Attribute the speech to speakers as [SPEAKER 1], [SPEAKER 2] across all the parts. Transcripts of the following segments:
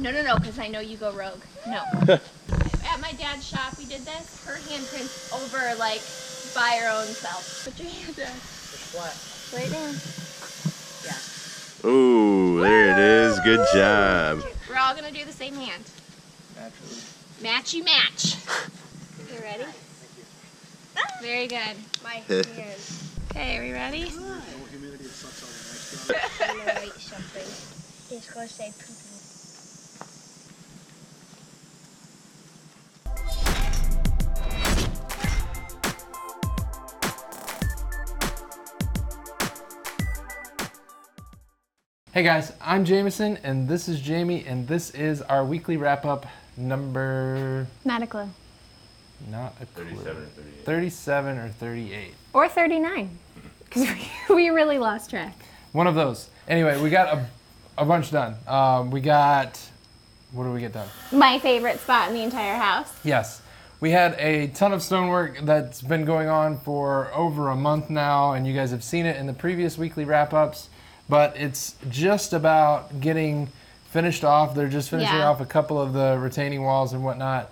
[SPEAKER 1] No, because I know you go rogue. No. At my dad's shop, we did this. Her handprints over, like, by her own self. Put your hand down.
[SPEAKER 2] Push flat.
[SPEAKER 1] Lay it down. Yeah.
[SPEAKER 3] Ooh, there it is. Good job.
[SPEAKER 1] We're all gonna do the same hand.
[SPEAKER 2] Naturally.
[SPEAKER 1] Matchy match. You ready? Very good. My hand. Okay, are we ready?
[SPEAKER 2] No humidity, it sucks all the moisture out.
[SPEAKER 4] I'm gonna write something. It's gonna say pooping.
[SPEAKER 5] Hey guys, I'm Jameson and this is Jamie and this is our weekly wrap-up number...
[SPEAKER 1] Not a clue.
[SPEAKER 5] Not a clue.
[SPEAKER 3] 37 or 38.
[SPEAKER 5] 37 or 38.
[SPEAKER 1] Or 39. Because we really lost track.
[SPEAKER 5] One of those. Anyway, we got a bunch done. We got... What did we get done?
[SPEAKER 1] My favorite spot in the entire house.
[SPEAKER 5] Yes. We had a ton of stonework that's been going on for over a month now, and you guys have seen it in the previous weekly wrap-ups. But it's just about getting finished off. They're just finishing off a couple of the retaining walls and whatnot.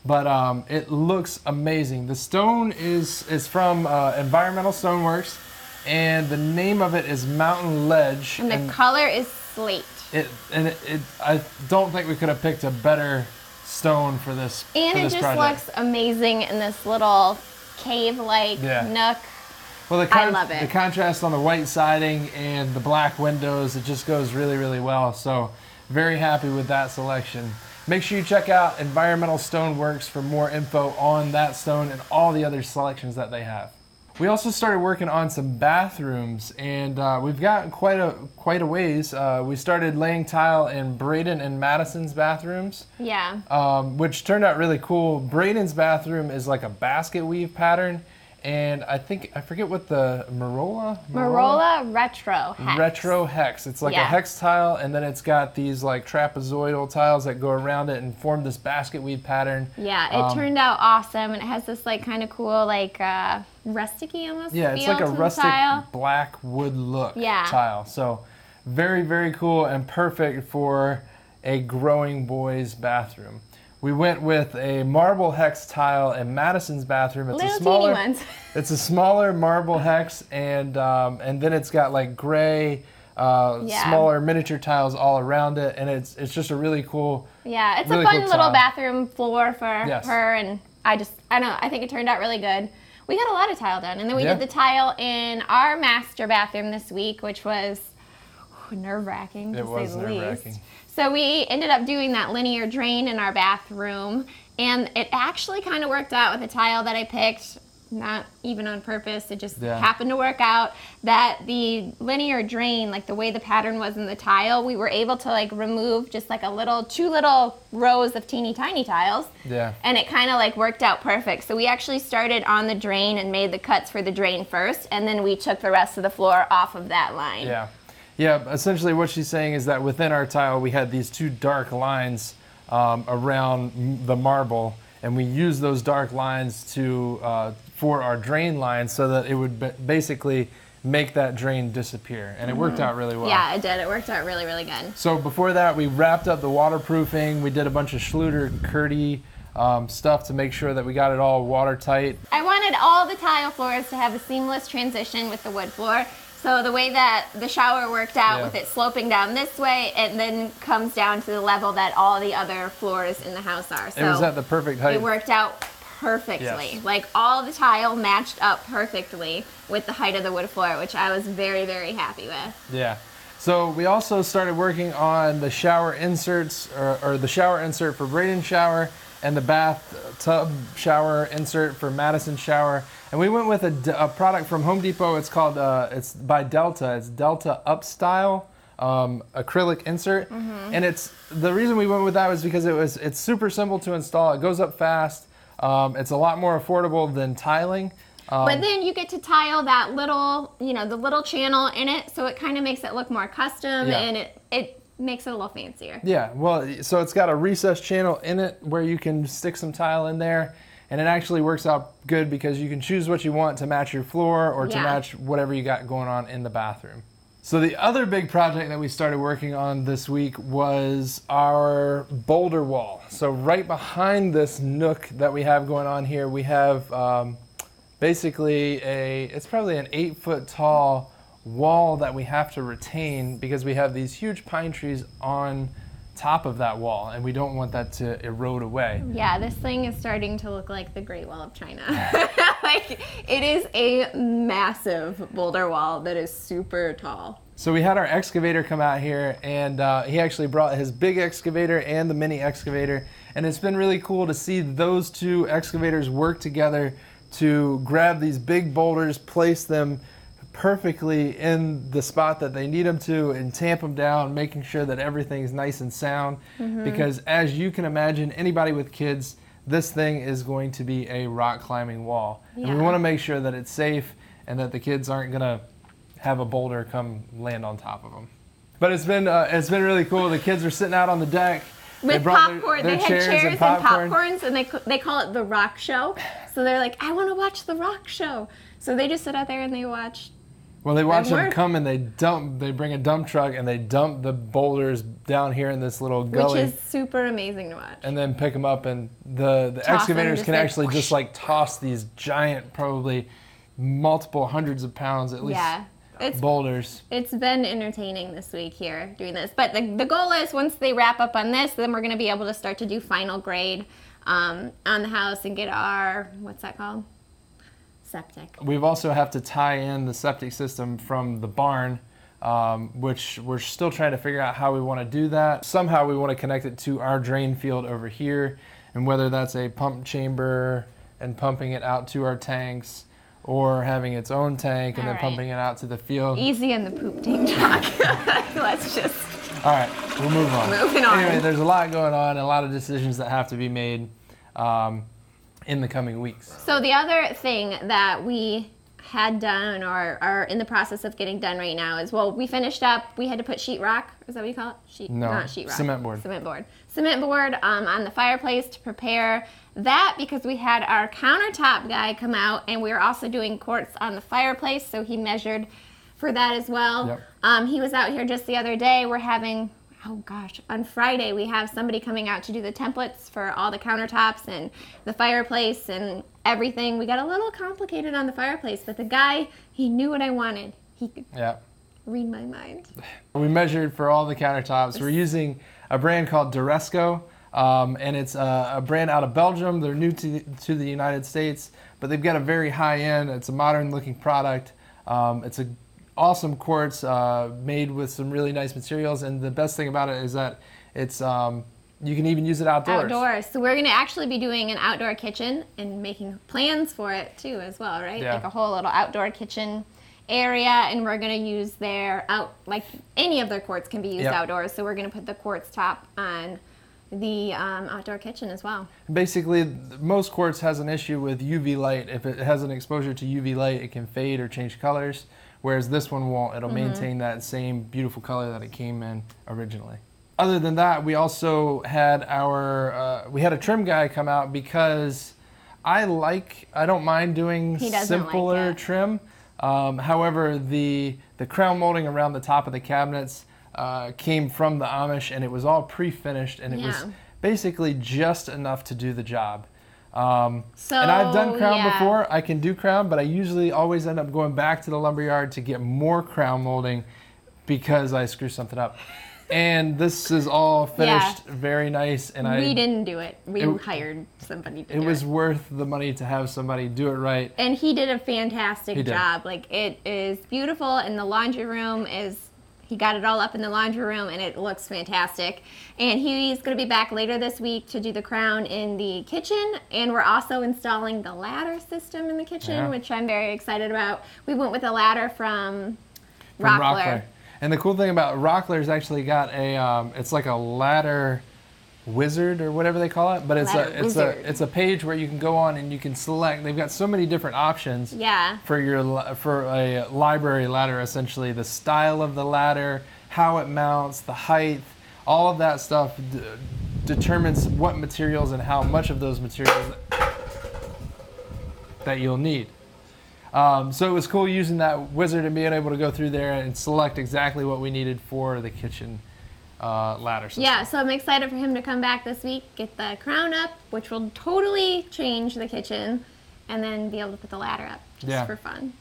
[SPEAKER 5] But it looks amazing. The stone is from Environmental StoneWorks, and the name of it is Mountain Ledge.
[SPEAKER 1] And the color is slate.
[SPEAKER 5] I don't think we could have picked a better stone for this
[SPEAKER 1] And it just
[SPEAKER 5] project.
[SPEAKER 1] looks amazing in this little cave-like nook.
[SPEAKER 5] Well,
[SPEAKER 1] I love it.
[SPEAKER 5] The contrast on the white siding and the black windows, it just goes really, really well. So very happy with that selection. Make sure you check out Environmental StoneWorks for more info on that stone and all the other selections that they have. We also started working on some bathrooms, and we've gotten quite a ways. We started laying tile in Braden and Madison's bathrooms.
[SPEAKER 1] Yeah.
[SPEAKER 5] Which turned out really cool. Braden's bathroom is like a basket weave pattern. And I forget what the
[SPEAKER 1] Marola Retro Hex.
[SPEAKER 5] Retro Hex. It's like a hex tile, and then it's got these like trapezoidal tiles that go around it and form this basket weave pattern.
[SPEAKER 1] Yeah, it turned out awesome, and it has this like kind of cool like rustic-y almost
[SPEAKER 5] Yeah, it's
[SPEAKER 1] feel
[SPEAKER 5] like a
[SPEAKER 1] to
[SPEAKER 5] rustic
[SPEAKER 1] the tile.
[SPEAKER 5] black wood look tile. So very, very cool and perfect for a growing boy's bathroom. We went with a marble hex tile in Madison's bathroom. It's
[SPEAKER 1] Little
[SPEAKER 5] a smaller,
[SPEAKER 1] teeny ones.
[SPEAKER 5] It's a smaller marble hex, and then it's got like gray, smaller miniature tiles all around it, and it's just a really cool.
[SPEAKER 1] Yeah, it's
[SPEAKER 5] really
[SPEAKER 1] a fun
[SPEAKER 5] cool
[SPEAKER 1] little
[SPEAKER 5] tile.
[SPEAKER 1] bathroom floor for her, and I don't know. I think it turned out really good. We got a lot of tile done, and then we did the tile in our master bathroom this week, which was nerve-wracking to say the least. So we ended up doing that linear drain in our bathroom, and it actually kind of worked out with a tile that I picked, not even on purpose. It just happened to work out that the linear drain, like the way the pattern was in the tile, we were able to like remove just like two little rows of teeny tiny tiles. Yeah. And it kind of like worked out perfect. So we actually started on the drain and made the cuts for the drain first, and then we took the rest of the floor off of that line.
[SPEAKER 5] Yeah. Yeah, essentially what she's saying is that within our tile we had these two dark lines around the marble, and we used those dark lines for our drain line so that it would basically make that drain disappear, and it worked out really well.
[SPEAKER 1] Yeah, it did. It worked out really, really good.
[SPEAKER 5] So before that, we wrapped up the waterproofing. We did a bunch of Schluter-Curdy stuff to make sure that we got it all watertight.
[SPEAKER 1] I wanted all the tile floors to have a seamless transition with the wood floor. So the way that the shower worked out with it sloping down this way, it then comes down to the level that all the other floors in the house are. So
[SPEAKER 5] it was at the perfect height.
[SPEAKER 1] It worked out perfectly. Yes. Like all the tile matched up perfectly with the height of the wood floor, which I was very, very happy with.
[SPEAKER 5] Yeah. So we also started working on the shower inserts, or the shower insert for Braden's shower, and the bathtub shower insert for Madison's shower. And we went with a product from Home Depot. It's called, it's by Delta. It's Delta Upstyle acrylic insert. And the reason we went with that was because it's super simple to install. It goes up fast. It's a lot more affordable than tiling.
[SPEAKER 1] But then you get to tile that little, the little channel in it, so it kind of makes it look more custom, and it makes it a little fancier.
[SPEAKER 5] Yeah, well, so it's got a recessed channel in it where you can stick some tile in there, and it actually works out good because you can choose what you want to match your floor or to match whatever you got going on in the bathroom. So the other big project that we started working on this week was our boulder wall. So right behind this nook that we have going on here, we have basically it's probably an 8-foot tall wall that we have to retain because we have these huge pine trees on top of that wall and we don't want that to erode away.
[SPEAKER 1] Yeah, this thing is starting to look like the Great Wall of China. Like, it is a massive boulder wall that is super tall.
[SPEAKER 5] So we had our excavator come out here and he actually brought his big excavator and the mini excavator, and it's been really cool to see those two excavators work together to grab these big boulders, place them perfectly in the spot that they need them to, and tamp them down, making sure that everything's nice and sound. Because as you can imagine, anybody with kids, this thing is going to be a rock climbing wall. And we want to make sure that it's safe and that the kids aren't going to have a boulder come land on top of them. But it's been really cool. The kids are sitting out on the deck.
[SPEAKER 1] With popcorn. They had chairs and popcorns, and they call it the rock show. So they're like, I want to watch the rock show. So they just sit out there and they watch.
[SPEAKER 5] Well, they watch them come and they bring a dump truck and they dump the boulders down here in this little gully.
[SPEAKER 1] Which is super amazing to watch.
[SPEAKER 5] And then pick them up, and the excavators can actually just like toss these giant, probably multiple hundreds of pounds at least. Boulders. It's been entertaining this week here doing this. But the goal is once they wrap up on this, then we're going to be able to start to do final grade on the house and get our, what's that called? Septic. We've also have to tie in the septic system from the barn, which we're still trying to figure out how we want to do that. Somehow we want to connect it to our drain field over here, and whether that's a pump chamber and pumping it out to our tanks, or having its own tank and then pumping it out to the field. Easy in the poop tank talk. Let's just... All right, we'll move on. Moving on. Anyway, there's a lot going on and a lot of decisions that have to be made in the coming weeks. So the other thing that we had done or are in the process of getting done right now is, well, we finished up, we had to put sheetrock, is that what you call it? Not sheetrock. Cement board. Cement board on the fireplace to prepare that, because we had our countertop guy come out and we were also doing quartz on the fireplace, so he measured for that as well. Yep. He was out here just the other day. We're having, on Friday we have somebody coming out to do the templates for all the countertops and the fireplace and everything. We got a little complicated on the fireplace, but the guy, he knew what I wanted. He could read my mind. We measured for all the countertops. We're using a brand called Diresco, and it's a brand out of Belgium. They're new to the United States, but they've got a very high-end, it's a modern-looking product. It's a awesome quartz made with some really nice materials, and the best thing about it is that it's you can even use it outdoors. So we're going to actually be doing an outdoor kitchen and making plans for it too as well, right? Yeah. Like a whole little outdoor kitchen area, and we're going to use like any of their quartz can be used outdoors, so we're going to put the quartz top on the outdoor kitchen as well. Basically, most quartz has an issue with UV light. If it has an exposure to UV light, it can fade or change colors, whereas this one won't. It'll maintain that same beautiful color that it came in originally. Other than that, we also had we had a trim guy come out because I don't mind doing simpler trim. However, the crown molding around the top of the cabinets came from the Amish, and it was all pre-finished, and it was basically just enough to do the job. And I've done crown before. I can do crown, but I usually always end up going back to the lumberyard to get more crown molding because I screw something up. And this is all finished very nice. And we didn't do it. We hired somebody to do it. It was worth the money to have somebody do it right. And he did a fantastic job. Like, it is beautiful, and the laundry room he got it all up in the laundry room, and it looks fantastic. And he's going to be back later this week to do the crown in the kitchen. And we're also installing the ladder system in the kitchen, which I'm very excited about. We went with a ladder from Rockler. And the cool thing about Rockler's actually got it's like a ladder wizard or whatever they call it, but it's a page where you can go on and you can select. They've got so many different options for a library ladder, essentially the style of the ladder, how it mounts, the height, all of that stuff determines what materials and how much of those materials that you'll need. So it was cool using that wizard and being able to go through there and select exactly what we needed for the kitchen ladder system.
[SPEAKER 1] Yeah, so I'm excited for him to come back this week, get the crown up, which will totally change the kitchen, and then be able to put the ladder up just for fun.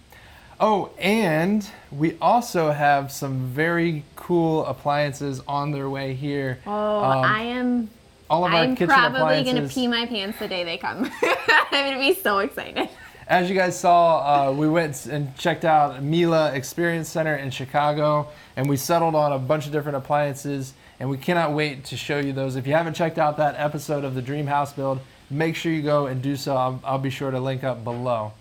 [SPEAKER 5] Oh, and we also have some very cool appliances on their way here.
[SPEAKER 1] Oh, I'm probably going to pee my pants the day they come. I'm going to be so excited.
[SPEAKER 5] As you guys saw, we went and checked out Mila Experience Center in Chicago, and we settled on a bunch of different appliances, and we cannot wait to show you those. If you haven't checked out that episode of the Dream House Build, make sure you go and do so. I'll be sure to link up below.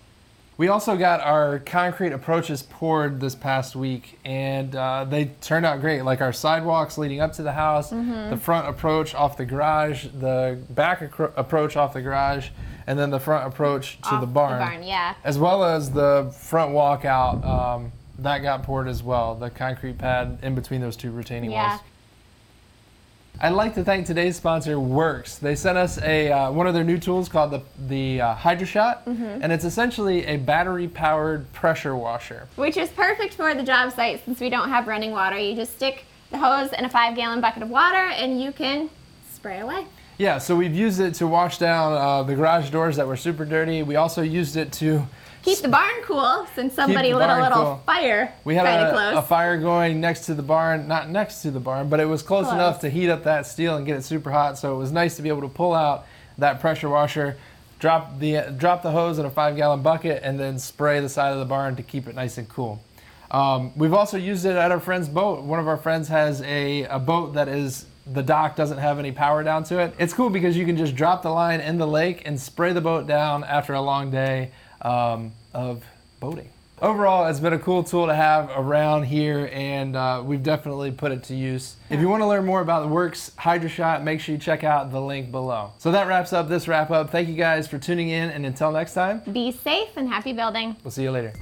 [SPEAKER 5] We also got our concrete approaches poured this past week, and they turned out great. Like our sidewalks leading up to the house, the front approach off the garage, the back approach off the garage, and then the front approach to the barn. As well as the front walkout, that got poured as well, the concrete pad in between those two retaining walls. I'd like to thank today's sponsor, Works. They sent us one of their new tools called the HydroShot, and it's essentially a battery-powered pressure washer.
[SPEAKER 1] Which is perfect for the job site since we don't have running water. You just stick the hose in a 5-gallon bucket of water and you can spray away.
[SPEAKER 5] Yeah, so we've used it to wash down the garage doors that were super dirty. We also used it to
[SPEAKER 1] keep the barn cool since somebody lit a little fire.
[SPEAKER 5] We had a fire going next to the barn, not next to the barn, but it was close enough to heat up that steel and get it super hot. So it was nice to be able to pull out that pressure washer, drop the hose in a 5-gallon bucket, and then spray the side of the barn to keep it nice and cool. We've also used it at our friend's boat. One of our friends has a boat that the dock doesn't have any power down to it. It's cool because you can just drop the line in the lake and spray the boat down after a long day of boating. Overall, it's been a cool tool to have around here, and we've definitely put it to use. If you want to learn more about the Works HydroShot, make sure you check out the link below. So that wraps up this wrap-up. Thank you guys for tuning in, and until next time,
[SPEAKER 1] be safe and happy building.
[SPEAKER 5] We'll see you later.